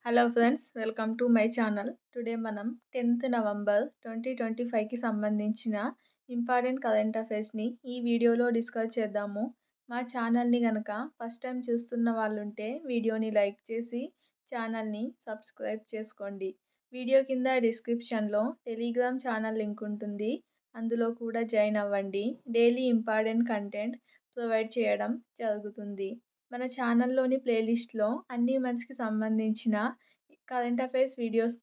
Hello friends, welcome to my channel. Today మనం 10th November 2025కి సంబంధించిన important current అఫైర్స్ని ఈ వీడియోలో డిస్కస్ చేద్దాము. మా ఛానల్ని కనుక ఫస్ట్ టైం చూస్తున్న వాళ్ళుంటే వీడియోని లైక్ చేసి ఛానల్ని సబ్స్క్రైబ్ చేసుకోండి. వీడియో కింద డిస్క్రిప్షన్లో టెలిగ్రామ్ ఛానల్ లింక్ ఉంటుంది. అందులో కూడా జాయిన్ అవ్వండి. డైలీ ఇంపార్టెంట్ కంటెంట్ ప్రొవైడ్ చేయడం జరుగుతుంది. మన ఛానల్లోని ప్లేలిస్ట్లో current affairs videos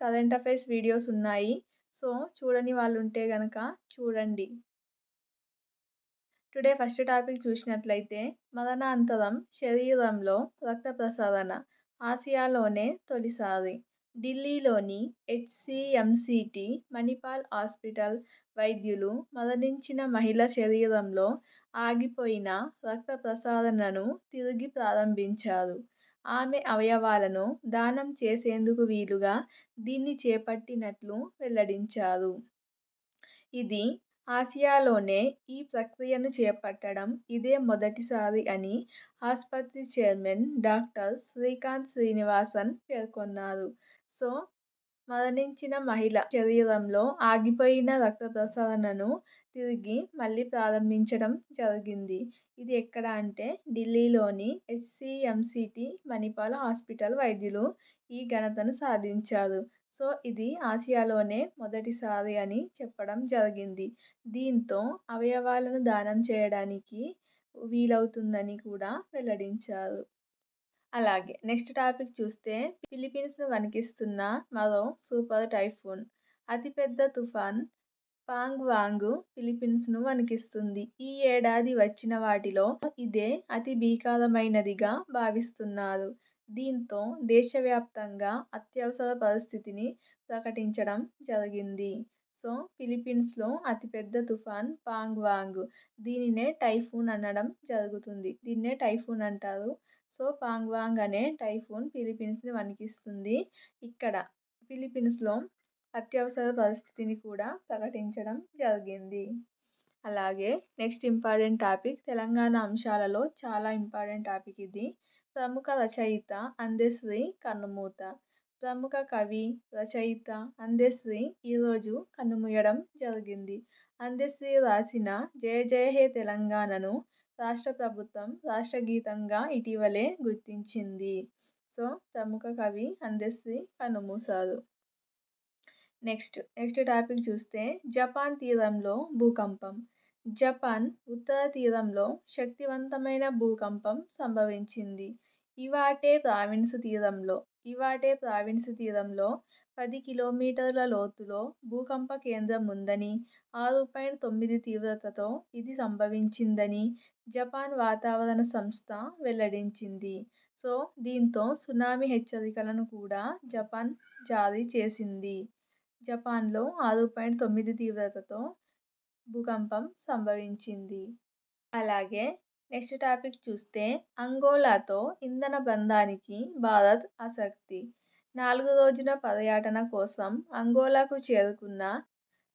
current affairs videos ఉన్నాయి. సో చూడని వాళ్ళు ఉంటే కనుక చూడండి. టుడే ఫస్ట్ టాపిక్ చూసినట్లయితే మరణాంతరం శరీరంలో రక్త ప్రసరణ ఆసియాలోనే తొలిసారి. ఢిల్లీలోని HCMCT మణిపాల్ హాస్పిటల్ వైద్యులు మరణించిన మహిళ శరీరంలో ఆగిపోయిన రక్త ప్రసరణను తిరిగి ప్రారంభించారు. ఆమె అవయవాలను దానం చేసేందుకు వీలుగా దీన్ని చేపట్టినట్లు వెల్లడించారు. ఇది ఆసియాలోనే ఈ ప్రక్రియను చేపట్టడం ఇదే మొదటిసారి అని ఆస్పత్రి చైర్మన్ డాక్టర్ శ్రీకాంత్ శ్రీనివాసన్ పేర్కొన్నారు. సో మరణించిన మహిళ శరీరంలో ఆగిపోయిన రక్త ప్రసరణను తిరిగి మళ్ళీ ప్రారంభించడం జరిగింది. ఇది ఎక్కడ అంటే ఢిల్లీలోని HCMCT మణిపాల్ హాస్పిటల్ వైద్యులు ఈ ఘనతను సాధించారు. సో ఇది ఆసియాలోనే మొదటిసారి అని చెప్పడం జరిగింది. దీంతో అవయవాలను దానం చేయడానికి వీలవుతుందని కూడా వెల్లడించారు. అలాగే నెక్స్ట్ టాపిక్ చూస్తే ఫిలిప్పీన్స్ను వణికిస్తున్న మరో సూపర్ టైఫూన్. అతిపెద్ద తుఫాన్ పాంగ్వాంగ్ ఫిలిప్పీన్స్ను వణికిస్తుంది. ఈ ఏడాది వచ్చిన వాటిలో ఇదే అతి భీకరమైనదిగా భావిస్తున్నారు. దీంతో దేశవ్యాప్తంగా అత్యవసర పరిస్థితిని ప్రకటించడం జరిగింది. సో ఫిలిప్పీన్స్లో అతిపెద్ద తుఫాన్ పాంగ్వాంగ్. దీనినే టైఫూన్ అనడం జరుగుతుంది. దీన్నే టైఫూన్ అంటారు. సో పాంగ్వాంగ్ అనే టైఫూన్ ఫిలిప్పీన్స్ని వణికిస్తుంది. ఇక్కడ ఫిలిప్పీన్స్లో అత్యవసర పరిస్థితిని కూడా ప్రకటించడం జరిగింది. అలాగే నెక్స్ట్ ఇంపార్టెంట్ టాపిక్ తెలంగాణ అంశాలలో చాలా ఇంపార్టెంట్ టాపిక్ ఇది. ప్రముఖ రచయిత అందెశ్రీ కన్నుమూత. ప్రముఖ కవి, రచయిత అందెశ్రీ ఈరోజు కన్నుమూయడం జరిగింది. అందెశ్రీ రాసిన జయ జయ హే తెలంగాణను రాష్ట్ర ప్రభుత్వం రాష్ట్రగీతంగా ఇటీవలే గుర్తించింది. సో ప్రముఖ కవి అందెశ్రీ కన్నుమూశారు. నెక్స్ట్ టాపిక్ చూస్తే జపాన్ తీరంలో భూకంపం. జపాన్ ఉత్తర తీరంలో శక్తివంతమైన భూకంపం సంభవించింది. ఇవాటే ప్రావిన్స్ తీరంలో 10 కిలోమీటర్ల లోతులో భూకంప కేంద్రం ఉందని, 6.9 తీవ్రతతో ఇది సంభవించిందని జపాన్ వాతావరణ సంస్థ వెల్లడించింది. సో దీంతో సునామీ హెచ్చరికలను కూడా జపాన్ జారీ చేసింది. జపాన్లో 6.9 తీవ్రతతో భూకంపం సంభవించింది. అలాగే నెక్స్ట్ టాపిక్ చూస్తే అంగోలాతో ఇంధన బంధానికి భారత్ ఆసక్తి. 4 రోజుల పర్యటన కోసం అంగోలాకు చేరుకున్న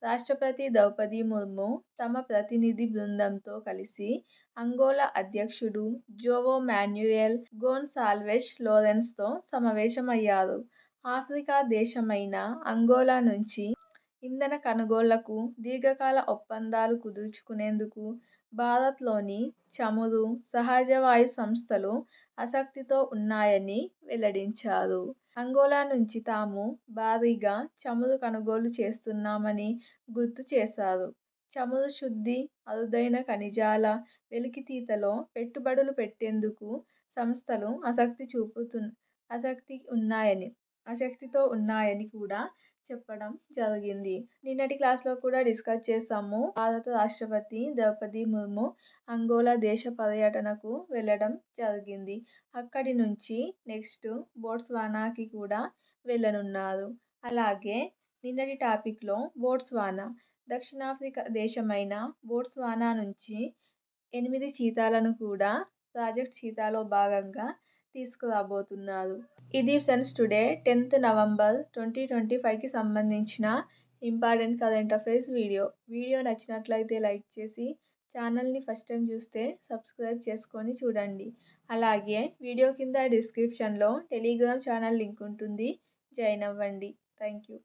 రాష్ట్రపతి ద్రౌపది ముర్ము తమ ప్రతినిధి బృందంతో కలిసి అంగోలా అధ్యక్షుడు జోవో మాన్యుయల్ గోన్సాల్వెస్ లోరెన్స్తో సమావేశమయ్యారు. ఆఫ్రికా దేశమైన అంగోలా నుంచి ఇంధన కొనుగోళ్లకు దీర్ఘకాల ఒప్పందాలు కుదుర్చుకునేందుకు భారత్లోని చమురు, సహజ వాయు సంస్థలు ఆసక్తితో ఉన్నాయని వెల్లడించారు. అంగోలా నుంచి తాము భారీగా చమురు కొనుగోలు చేస్తున్నామని గుర్తు చేశారు. చమురు శుద్ధి, అరుదైన ఖనిజాల వెలికితీతలో పెట్టుబడులు పెట్టేందుకు సంస్థలు ఆసక్తితో ఉన్నాయని కూడా చెప్పడం జరిగింది. నిన్నటి క్లాస్లో కూడా డిస్కస్ చేసాము. భారత రాష్ట్రపతి ద్రౌపది ముర్ము అంగోలా దేశ పర్యటనకు వెళ్ళడం జరిగింది. అక్కడి నుంచి నెక్స్ట్ బోట్స్వానాకి కూడా వెళ్ళనున్నారు. అలాగే నిన్నటి టాపిక్లో బోట్స్వానా, దక్షిణాఫ్రికా దేశమైన బోట్స్వానా నుంచి 8 చీతాలను కూడా ప్రాజెక్ట్ చీతాలో భాగంగా తీసుకురాబోతున్నారు. ఇది ఫ్రెండ్స్ టుడే 10th నవంబర్ 2025కి సంబంధించిన ఇంపార్టెంట్ కరెంట్ అఫైర్స్ వీడియో నచ్చినట్లయితే లైక్ చేసి ఛానల్ని ఫస్ట్ టైం చూస్తే సబ్స్క్రైబ్ చేసుకొని చూడండి. అలాగే వీడియో కింద డిస్క్రిప్షన్లో టెలిగ్రామ్ ఛానల్ లింక్ ఉంటుంది. జాయిన్ అవ్వండి. Thank you.